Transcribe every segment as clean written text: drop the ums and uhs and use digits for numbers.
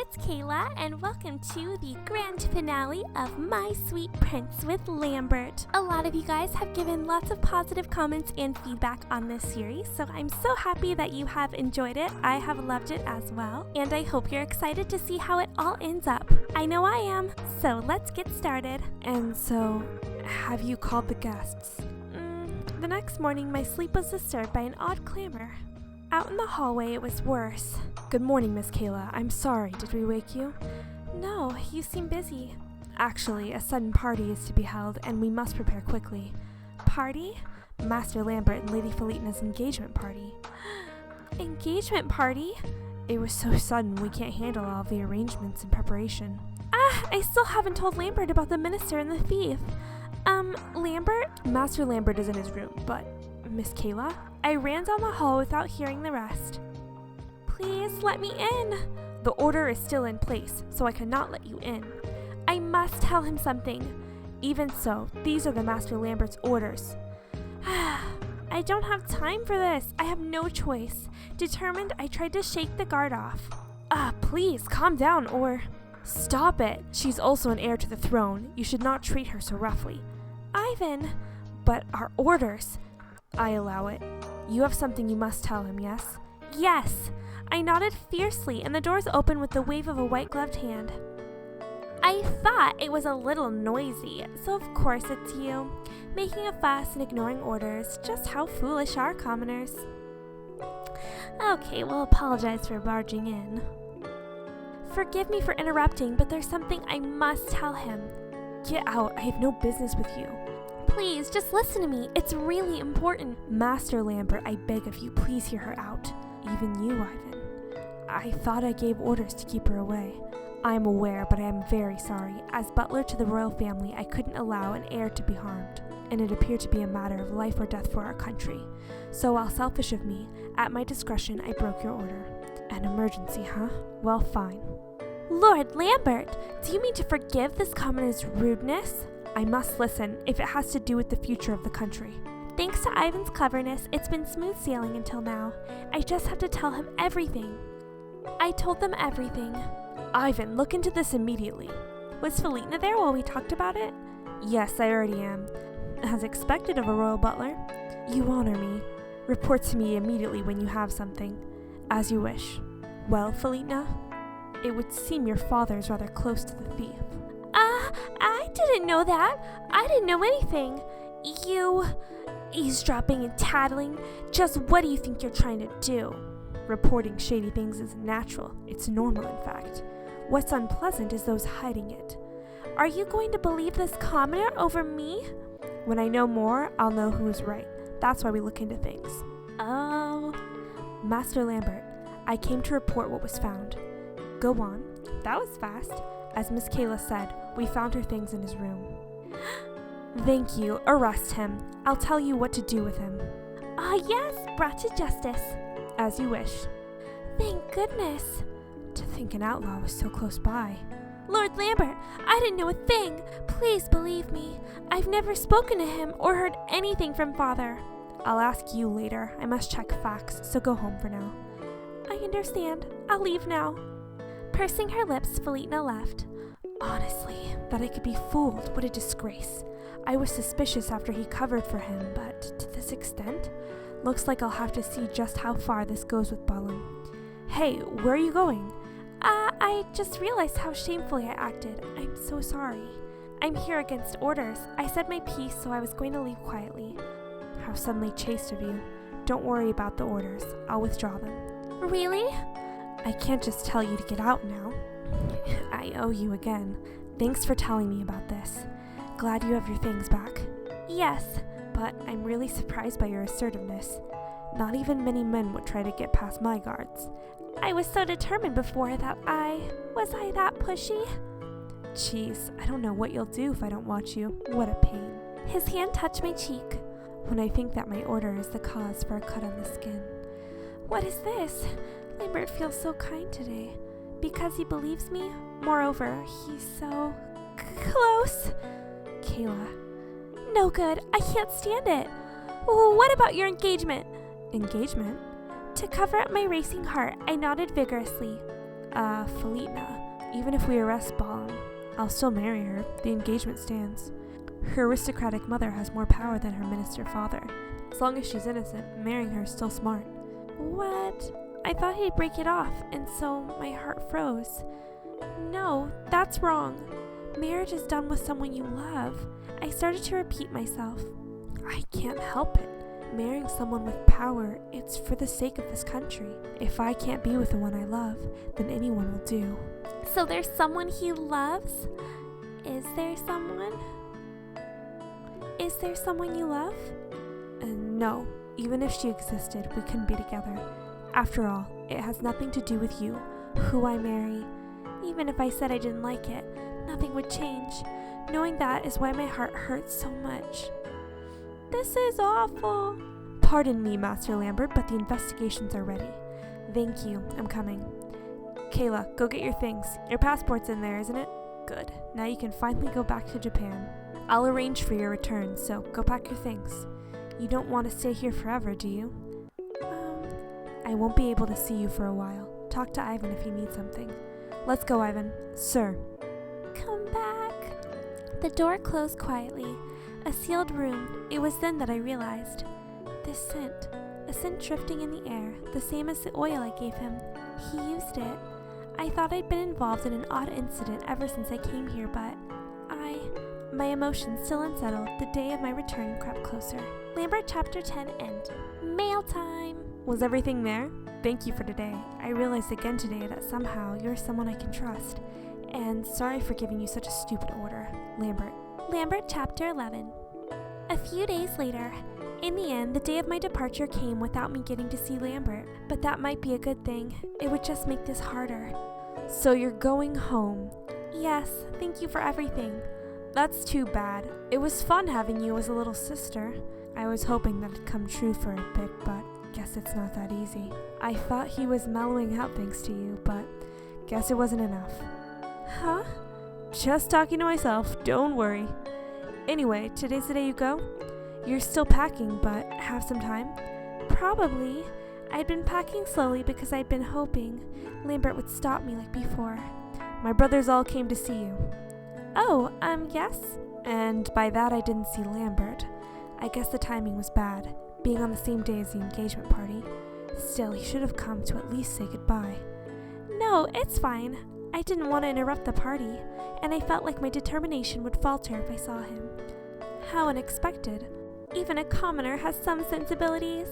it's Kayla, and welcome to the grand finale of My Sweet Prince with Lambert. A lot of you guys have given lots of positive comments and feedback on this series, so I'm so happy that you have enjoyed it. I have loved it as well, and I hope you're excited to see how it all ends up. I know I am, so let's get started. And so, have you called the guests? The next morning, my sleep was disturbed by an odd clamor. Out in the hallway, it was worse. Good morning, Miss Kayla. I'm sorry. Did we wake you? No, you seem busy. Actually, a sudden party is to be held, and we must prepare quickly. Party? Master Lambert and Lady Felitna's engagement party. Engagement party? It was so sudden we can't handle all the arrangements and preparation. I still haven't told Lambert about the minister and the thief. Lambert? Master Lambert is in his room, but Miss Kayla? I ran down the hall without hearing the rest. Please let me in. The order is still in place, so I cannot let you in. I must tell him something. Even so, these are the Master Lambert's orders. I don't have time for this. I have no choice. Determined, I tried to shake the guard off. Please, calm down, or... Stop it! She's also an heir to the throne. You should not treat her so roughly. Ivan! But our orders... I allow it. You have something you must tell him, yes? Yes! I nodded fiercely, and the doors opened with the wave of a white-gloved hand. I thought it was a little noisy, so of course it's you. Making a fuss and ignoring orders. Just how foolish are commoners. Okay, we'll apologize for barging in. Forgive me for interrupting, but there's something I must tell him. Get out. I have no business with you. Please, just listen to me. It's really important. Master Lambert, I beg of you, please hear her out. Even you, Ivan. I thought I gave orders to keep her away. I am aware, but I am very sorry. As butler to the royal family, I couldn't allow an heir to be harmed, and it appeared to be a matter of life or death for our country. So while selfish of me, at my discretion, I broke your order. An emergency, huh? Well, fine. Lord Lambert, do you mean to forgive this commoner's rudeness? I must listen, if it has to do with the future of the country. Thanks to Ivan's cleverness, it's been smooth sailing until now. I just have to tell him everything. I told them everything. Ivan, look into this immediately. Was Felitna there while we talked about it? Yes, I already am. As expected of a royal butler. You honor me. Report to me immediately when you have something. As you wish. Well, Felitna? It would seem your father is rather close to the thief. I didn't know that. I didn't know anything. You eavesdropping and tattling. Just what do you think you're trying to do? Reporting shady things is natural. It's normal, in fact. What's unpleasant is those hiding it. Are you going to believe this commoner over me? When I know more, I'll know who's right. That's why we look into things. Oh. Master Lambert, I came to report what was found. Go on. That was fast. As Miss Kayla said, we found her things in his room. Thank you. Arrest him. I'll tell you what to do with him. Yes, brought to justice. As you wish. Thank goodness. To think an outlaw was so close by. Lord Lambert, I didn't know a thing. Please believe me. I've never spoken to him or heard anything from Father. I'll ask you later. I must check facts, so go home for now. I understand. I'll leave now. Pursing her lips, Felitna left. Honestly, that I could be fooled, what a disgrace. I was suspicious after he covered for him, but to this extent? Looks like I'll have to see just how far this goes with Bullum. Hey, where are you going? I just realized how shamefully I acted. I'm so sorry. I'm here against orders. I said my piece, so I was going to leave quietly. How suddenly chaste of you. Don't worry about the orders. I'll withdraw them. Really? I can't just tell you to get out now. I owe you again. Thanks for telling me about this. Glad you have your things back. Yes. But I'm really surprised by your assertiveness. Not even many men would try to get past my guards. I was so determined before that Was I that pushy? Jeez, I don't know what you'll do if I don't watch you. What a pain. His hand touched my cheek. When I think that my order is the cause for a cut on the skin. What is this? Lambert feels so kind today. Because he believes me? Moreover, he's so close. Kayla. No good. I can't stand it. What about your engagement? Engagement? To cover up my racing heart, I nodded vigorously. Felina. Even if we arrest Ballum, I'll still marry her. The engagement stands. Her aristocratic mother has more power than her minister father. As long as she's innocent, marrying her is still smart. What? I thought he'd break it off, and so my heart froze. No, that's wrong. Marriage is done with someone you love. I started to repeat myself. I can't help it. Marrying someone with power, it's for the sake of this country. If I can't be with the one I love, then anyone will do. So there's someone he loves? Is there someone? Is there someone you love? No, even if she existed, we couldn't be together. After all, it has nothing to do with you, who I marry. Even if I said I didn't like it, nothing would change. Knowing that is why my heart hurts so much. This is awful. Pardon me, Master Lambert, but the investigations are ready. Thank you, I'm coming. Kayla, go get your things. Your passport's in there, isn't it? Good. Now you can finally go back to Japan. I'll arrange for your return, so go pack your things. You don't want to stay here forever, do you? I won't be able to see you for a while. Talk to Ivan if you need something. Let's go, Ivan. Sir. Come back. The door closed quietly. A sealed room. It was then that I realized. This scent. A scent drifting in the air, the same as the oil I gave him. He used it. I thought I'd been involved in an odd incident ever since I came here, but my emotions still unsettled. The day of my return crept closer. Lambert Chapter 10 End. Mail time! Was everything there? Thank you for today. I realized again today that somehow you're someone I can trust. And sorry for giving you such a stupid order. Lambert. Lambert Chapter 11. A few days later, in the end, the day of my departure came without me getting to see Lambert. But that might be a good thing. It would just make this harder. So you're going home? Yes, thank you for everything. That's too bad. It was fun having you as a little sister. I was hoping that it'd come true for a bit, but guess it's not that easy. I thought he was mellowing out thanks to you, but guess it wasn't enough. Huh? Just talking to myself, don't worry. Anyway, today's the day you go? You're still packing, but have some time? Probably. I'd been packing slowly because I'd been hoping Lambert would stop me like before. My brothers all came to see you. Oh, yes? And by that I didn't see Lambert. I guess the timing was bad, being on the same day as the engagement party. Still, he should have come to at least say goodbye. No, it's fine. I didn't want to interrupt the party, and I felt like my determination would falter if I saw him. How unexpected. Even a commoner has some sensibilities.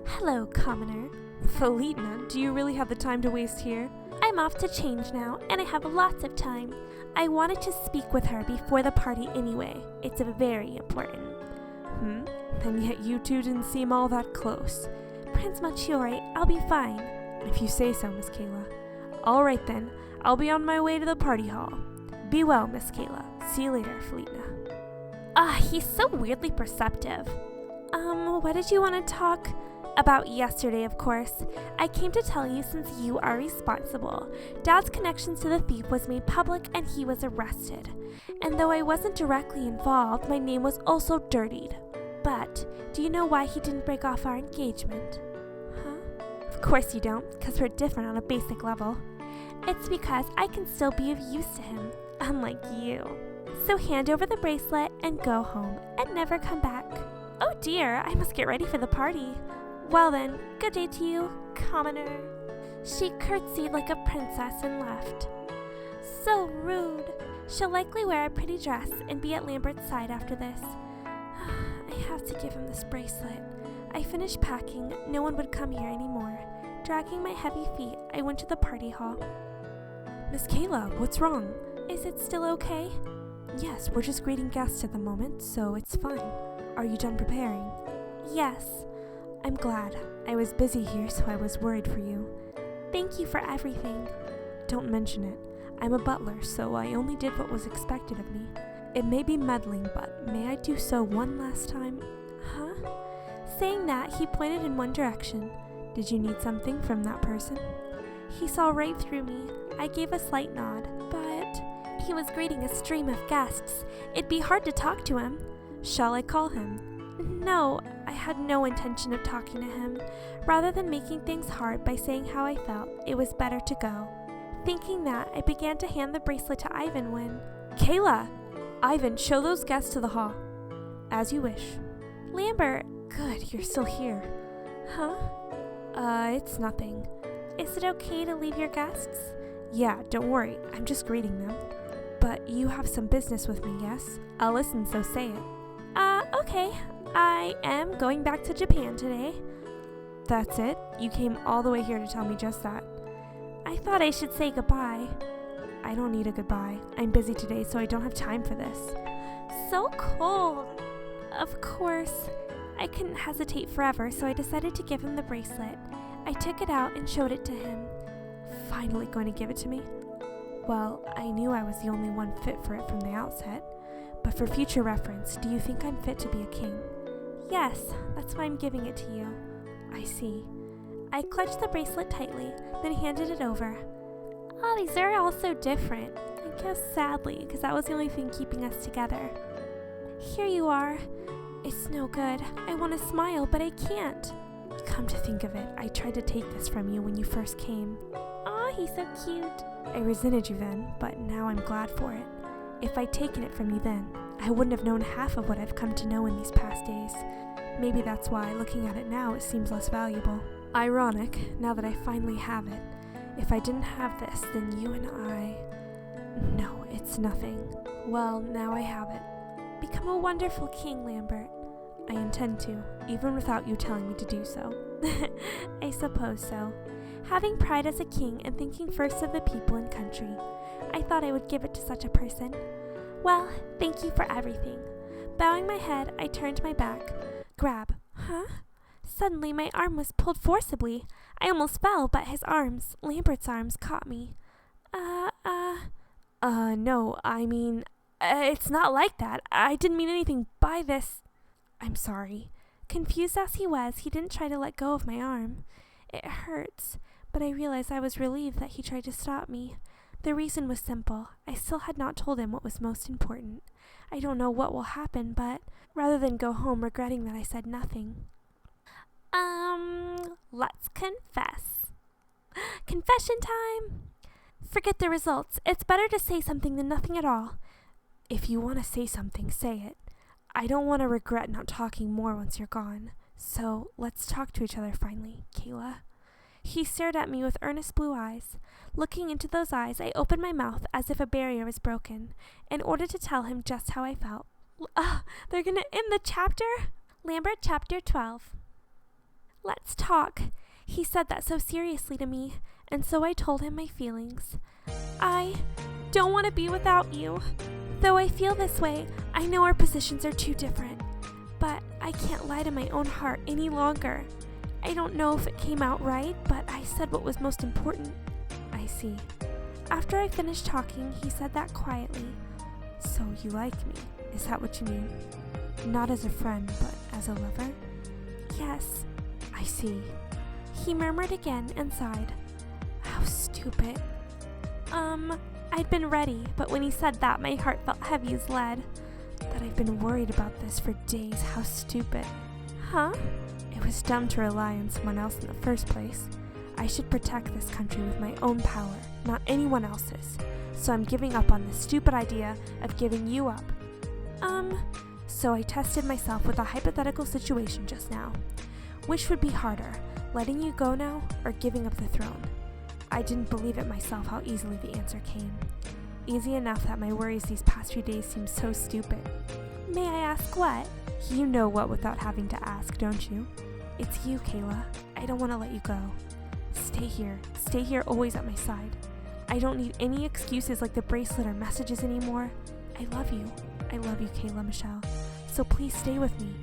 Hello, commoner. Felina, do you really have the time to waste here? I'm off to change now, and I have lots of time. I wanted to speak with her before the party anyway. It's very important. And yet you two didn't seem all that close. Prince Malchiori, I'll be fine. If you say so, Miss Kayla. All right then, I'll be on my way to the party hall. Be well, Miss Kayla. See you later, Felina. He's so weirdly perceptive. What did you want to talk about yesterday, of course? I came to tell you since you are responsible. Dad's connections to the thief was made public and he was arrested. And though I wasn't directly involved, my name was also dirtied. But, do you know why he didn't break off our engagement? Huh? Of course you don't, because we're different on a basic level. It's because I can still be of use to him, unlike you. So hand over the bracelet and go home, and never come back. Oh dear, I must get ready for the party. Well then, good day to you, commoner. She curtsied like a princess and left. So rude. She'll likely wear a pretty dress and be at Lambert's side after this. I have to give him this bracelet. I finished packing. No one would come here anymore. Dragging my heavy feet, I went to the party hall. Miss Kayla, what's wrong? Is it still okay? Yes, we're just greeting guests at the moment, so it's fine. Are you done preparing? Yes. I'm glad. I was busy here, so I was worried for you. Thank you for everything. Don't mention it. I'm a butler, so I only did what was expected of me. It may be meddling, but may I do so one last time? Huh? Saying that, he pointed in one direction. Did you need something from that person? He saw right through me. I gave a slight nod, but he was greeting a stream of guests. It'd be hard to talk to him. Shall I call him? No, I had no intention of talking to him. Rather than making things hard by saying how I felt, it was better to go. Thinking that, I began to hand the bracelet to Ivan when... Kayla! Ivan, show those guests to the hall. As you wish. Lambert! Good, you're still here. Huh? It's nothing. Is it okay to leave your guests? Yeah, don't worry, I'm just greeting them. But you have some business with me, yes? I'll listen, so say it. Okay. I am going back to Japan today. That's it? You came all the way here to tell me just that. I thought I should say goodbye. I don't need a goodbye. I'm busy today, so I don't have time for this. So cold. Of course, I couldn't hesitate forever, so I decided to give him the bracelet. I took it out and showed it to him. Finally going to give it to me? Well, I knew I was the only one fit for it from the outset. But for future reference, do you think I'm fit to be a king? Yes, that's why I'm giving it to you. I see. I clutched the bracelet tightly, then handed it over. Oh, these are all so different. I guess sadly, because that was the only thing keeping us together. Here you are. It's no good. I want to smile, but I can't. Come to think of it, I tried to take this from you when you first came. Aw, he's so cute. I resented you then, but now I'm glad for it. If I'd taken it from you then, I wouldn't have known half of what I've come to know in these past days. Maybe that's why, looking at it now, it seems less valuable. Ironic, now that I finally have it. If I didn't have this, then you and I... No, it's nothing. Well, now I have it. Become a wonderful king, Lambert. I intend to, even without you telling me to do so. I suppose so. Having pride as a king and thinking first of the people and country, I thought I would give it to such a person. Well, thank you for everything. Bowing my head, I turned my back. Grab. Huh? Suddenly, my arm was pulled forcibly. I almost fell, but his arms, Lambert's arms, caught me. No, I mean, it's not like that. I didn't mean anything by this. I'm sorry. Confused as he was, he didn't try to let go of my arm. It hurts, but I realized I was relieved that he tried to stop me. The reason was simple. I still had not told him what was most important. I don't know what will happen, but rather than go home regretting that I said nothing. Let's confess. Confession time! Forget the results. It's better to say something than nothing at all. If you want to say something, say it. I don't want to regret not talking more once you're gone. So, let's talk to each other finally, Kayla. He stared at me with earnest blue eyes. Looking into those eyes, I opened my mouth as if a barrier was broken, in order to tell him just how I felt. They're gonna end the chapter? Lambert, chapter 12. Let's talk. He said that so seriously to me, and so I told him my feelings. I don't want to be without you. Though I feel this way, I know our positions are too different. But I can't lie to my own heart any longer. I don't know if it came out right, but I said what was most important. I see. After I finished talking, he said that quietly. So you like me? Is that what you mean? Not as a friend, but as a lover? Yes. I see. He murmured again and sighed. How stupid. I'd been ready, but when he said that, my heart felt heavy as lead. But I've been worried about this for days. How stupid. Huh? It was dumb to rely on someone else in the first place. I should protect this country with my own power, not anyone else's. So I'm giving up on this stupid idea of giving you up. So I tested myself with a hypothetical situation just now. Which would be harder, letting you go now or giving up the throne? I didn't believe it myself how easily the answer came. Easy enough that my worries these past few days seem so stupid. May I ask what? You know what without having to ask, don't you? It's you, Kayla. I don't want to let you go. Stay here. Stay here always at my side. I don't need any excuses like the bracelet or messages anymore. I love you. I love you, Kayla Michelle. So please stay with me.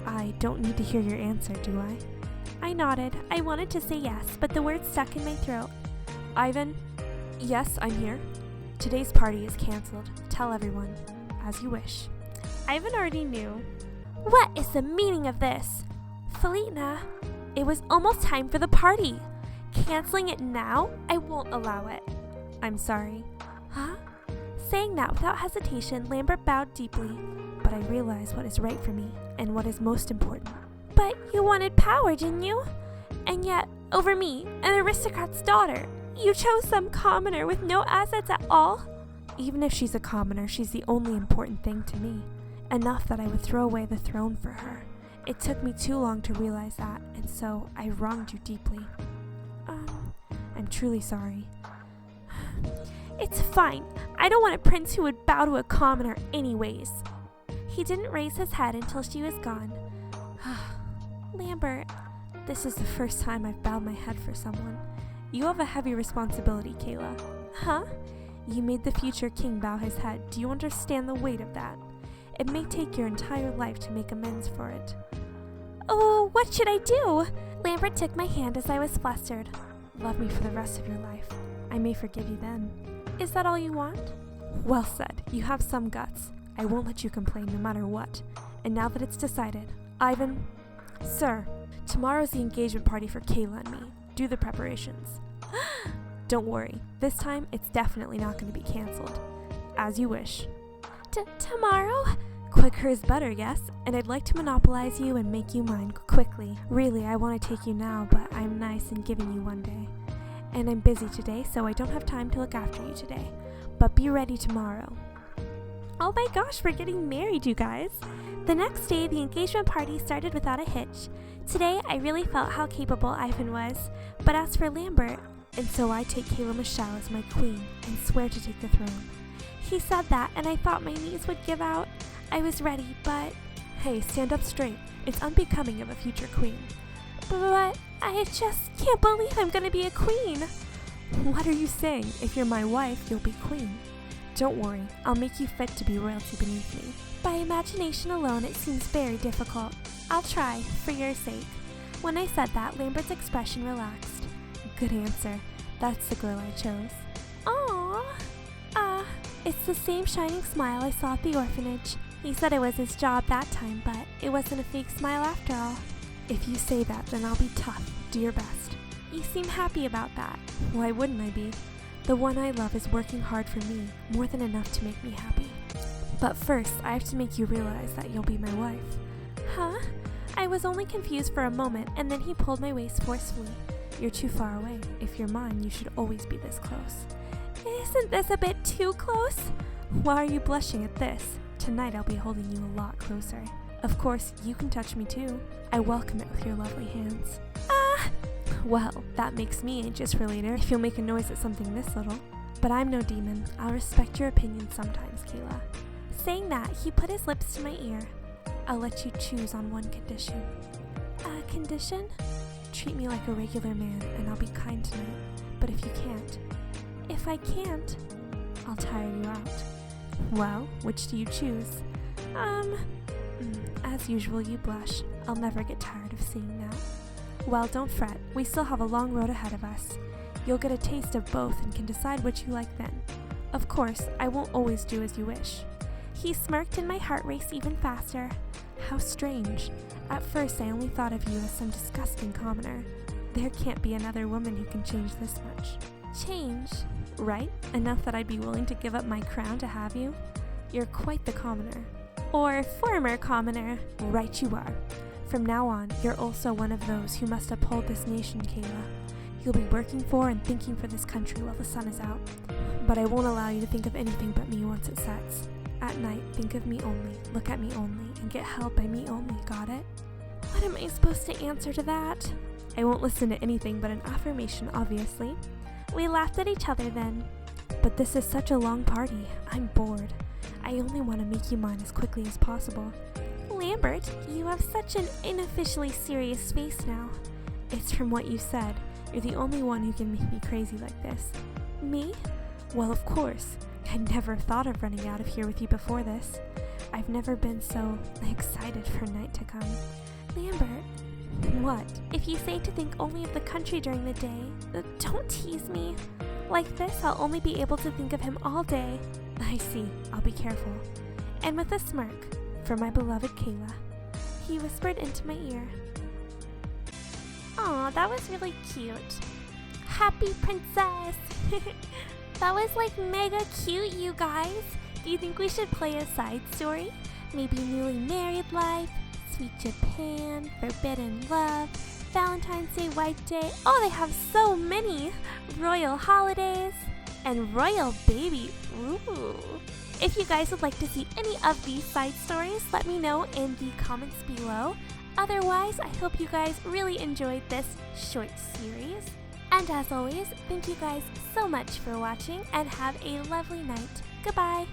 I don't need to hear your answer, do I? I nodded. I wanted to say yes, but the words stuck in my throat. Ivan? Yes, I'm here. Today's party is canceled. Tell everyone. As you wish. Ivan already knew. What is the meaning of this? Felina, it was almost time for the party. Canceling it now? I won't allow it. I'm sorry. Huh? Saying that without hesitation, Lambert bowed deeply. But I realize what is right for me and what is most important. But you wanted power, didn't you? And yet, over me, an aristocrat's daughter. You chose some commoner with no assets at all? Even if she's a commoner, she's the only important thing to me. Enough that I would throw away the throne for her. It took me too long to realize that, and so I wronged you deeply. I'm truly sorry. It's fine. I don't want a prince who would bow to a commoner anyways. He didn't raise his head until she was gone. Lambert, this is the first time I've bowed my head for someone. You have a heavy responsibility, Kayla. Huh? You made the future king bow his head. Do you understand the weight of that? It may take your entire life to make amends for it. Oh, what should I do? Lambert took my hand as I was flustered. Love me for the rest of your life. I may forgive you then. Is that all you want? Well said. You have some guts. I won't let you complain no matter what. And now that it's decided, Ivan, sir, tomorrow's the engagement party for Kayla and me. Do the preparations. Don't worry. This time, it's definitely not going to be canceled. As you wish. Tomorrow? Quicker is better, yes? And I'd like to monopolize you and make you mine quickly. Really, I want to take you now, but I'm nice in giving you one day. And I'm busy today, so I don't have time to look after you today. But be ready tomorrow. Oh my gosh, we're getting married, you guys. The next day, the engagement party started without a hitch. Today, I really felt how capable Ivan was. But as for Lambert, and so I take Kayla Michelle as my queen and swear to take the throne. He said that, and I thought my knees would give out. I was ready, but... Hey, stand up straight. It's unbecoming of a future queen. But I just can't believe I'm gonna be a queen. What are you saying? If you're my wife, you'll be queen. Don't worry, I'll make you fit to be royalty beneath me. By imagination alone, it seems very difficult. I'll try, for your sake. When I said that, Lambert's expression relaxed. Good answer. That's the girl I chose. Aww. It's the same shining smile I saw at the orphanage. He said it was his job that time, but it wasn't a fake smile after all. If you say that, then I'll be tough. Do your best. You seem happy about that. Why wouldn't I be? The one I love is working hard for me, more than enough to make me happy. But first, I have to make you realize that you'll be my wife. Huh? I was only confused for a moment, and then he pulled my waist forcefully. You're too far away. If you're mine, you should always be this close. Isn't this a bit too close? Why are you blushing at this? Tonight I'll be holding you a lot closer. Of course, you can touch me too. I welcome it with your lovely hands. Well, that makes me anxious for later if you'll make a noise at something this little. But I'm no demon. I'll respect your opinion sometimes, Kayla. Saying that, he put his lips to my ear. I'll let you choose on one condition. A condition? Treat me like a regular man, and I'll be kind tonight. But if you can't... If I can't... I'll tire you out. Well, which do you choose? As usual, you blush. I'll never get tired of seeing that. Well, don't fret. We still have a long road ahead of us. You'll get a taste of both and can decide what you like then. Of course, I won't always do as you wish. He smirked and my heart raced even faster. How strange. At first, I only thought of you as some disgusting commoner. There can't be another woman who can change this much. Change? Right? Enough that I'd be willing to give up my crown to have you? You're quite the commoner. Or former commoner. Right you are. From now on, you're also one of those who must uphold this nation, Kayla. You'll be working for and thinking for this country while the sun is out. But I won't allow you to think of anything but me once it sets. At night, think of me only, look at me only, and get held by me only, got it? What am I supposed to answer to that? I won't listen to anything but an affirmation, obviously. We laughed at each other then. But this is such a long party. I'm bored. I only want to make you mine as quickly as possible. Lambert, you have such an unofficially serious face now. It's from what you said. You're the only one who can make me crazy like this. Me? Well, of course. I never thought of running out of here with you before this. I've never been so excited for night to come. Lambert. What? If you say to think only of the country during the day, don't tease me. Like this, I'll only be able to think of him all day. I see. I'll be careful. And with a smirk, for my beloved Kayla, he whispered into my ear. Aw, that was really cute. Happy princess! That was like mega cute, you guys. Do you think we should play a side story? Maybe newly married life, sweet Japan, forbidden love, Valentine's Day, White Day. Oh, they have so many. Royal holidays and royal baby. Ooh. If you guys would like to see any of these side stories, let me know in the comments below. Otherwise, I hope you guys really enjoyed this short series. And as always, thank you guys so much for watching and have a lovely night. Goodbye.